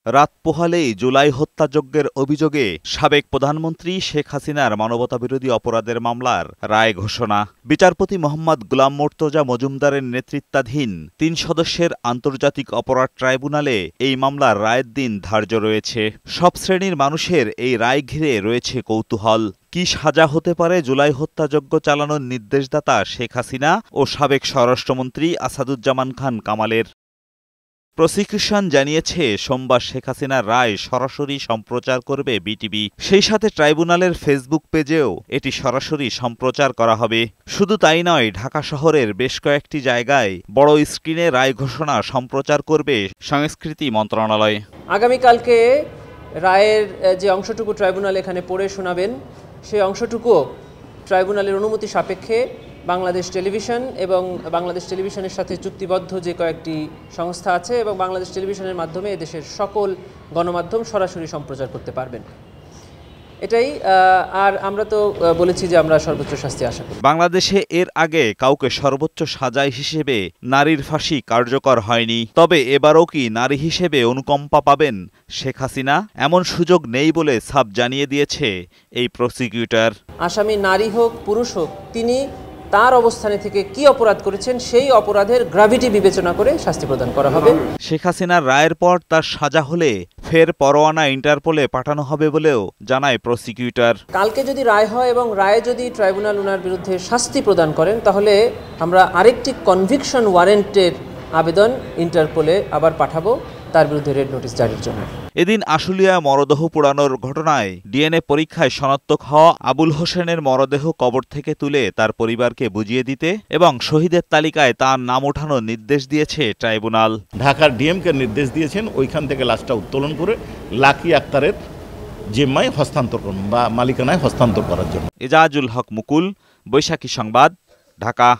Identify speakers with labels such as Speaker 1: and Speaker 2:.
Speaker 1: রাত পোহালেই জুলাই হত্যাযজ্ঞের অভিযোগে সাবেক প্রধানমন্ত্রী শেখ হাসিনার মানবতাবিরোধী অপরাধের মামলার রায় ঘোষণা। বিচারপতি মোহাম্মদ গোলাম মোর্তজা মজুমদারের নেতৃত্বাধীন ৩ সদস্যের আন্তর্জাতিক অপরাধ ট্রাইব্যুনালে এই মামলার রায়ের দিন ধার্য রয়েছে। সব শ্রেণীর মানুষের এই রায় ঘিরে রয়েছে কৌতূহল। কি সাজা হতে পারে জুলাই হত্যাযজ্ঞ চালানোর নির্দেশদাতা শেখ হাসিনা ও সাবেক স্বরাষ্ট্রমন্ত্রী আসাদুজ্জামান খান কামালের? প্রসিকিউশন জানিয়েছে সোমবার শেখ হাসিনার রায় সরাসরি সম্প্রচার করবে বিটিভি। সেই সাথে ট্রাইব্যুনালের ফেসবুক পেজেও এটি সরাসরি সম্প্রচার করা হবে। শুধু তাই নয়, ঢাকা শহরের বেশ কয়েকটি জায়গায় বড় স্ক্রিনে রায় ঘোষণা সম্প্রচার করবে সংস্কৃতি মন্ত্রণালয়।
Speaker 2: আগামীকালকে রায়ের যে অংশটুকু ট্রাইব্যুনাল এখানে পড়ে শোনাবেন, সেই অংশটুকুও ট্রাইব্যুনালের অনুমতি সাপেক্ষে বাংলাদেশ টেলিভিশন এবং বাংলাদেশ টেলিভিশনের সাথে চুক্তিবদ্ধ যে কয়েকটি সংস্থা আছে এবং বাংলাদেশ টেলিভিশনের মাধ্যমে এদেশের সকল গণমাধ্যম সরাসরি সম্প্রচার করতে পারবেন। এটাই। আর আমরা তো বলেছি যে আমরা সর্বোচ্চ শাস্তি আশা করি।
Speaker 1: বাংলাদেশে এর আগে কাউকে সর্বোচ্চ সাজাই হিসেবে নারীর ফাঁসি কার্যকর হয়নি। তবে এবারও কি নারী হিসেবে অনুকম্পা পাবেন শেখ হাসিনা? এমন সুযোগ নেই বলে সাফ জানিয়ে দিয়েছে এই প্রসিকিউটর।
Speaker 2: আসামি নারী হোক পুরুষ হোক, তিনি তার অবস্থানে থেকে কি অপরাধ করেছেন সেই অপরাধের গ্র্যাভিটি বিবেচনা করে শাস্তি প্রদান করা হবে।
Speaker 1: শেখ হাসিনার রায়ের পর তার সাজা হলে ফের পরোয়ানা ইন্টারপোলে পাঠানো হবে বলেও জানায় প্রসিকিউটর।
Speaker 2: কালকে যদি রায় হয় এবং রায়ে যদি ট্রাইব্যুনাল ওনার বিরুদ্ধে শাস্তি প্রদান করেন, তাহলে আমরা আরেকটি কনভিকশন ওয়ারেন্টের আবেদন ইন্টারপোলে আবার পাঠাবো তার বিরুদ্ধে রেড নোটিশ জারির জন্য।
Speaker 1: এদিন আশুলিয়া মরদেহ পোড়ানোর ঘটনায় ডিএনএ পরীক্ষায় শনাক্ত হওয়া আবুল হোসেনের মরদেহ কবর থেকে তুলে তার পরিবারকে বুঝিয়ে দিতে এবং শহীদের তালিকায় তার নাম ওঠানোর নির্দেশ দিয়েছে ট্রাইব্যুনাল।
Speaker 3: ঢাকার ডিএমকে নির্দেশ দিয়েছেন ওইখান থেকে লাশটা উত্তোলন করে লাকি আক্তারের জিম্মায় হস্তান্তর বা মালিকানায় হস্তান্তর করার জন্য।
Speaker 1: এজাজুল হক মুকুল, বৈশাখী সংবাদ, ঢাকা।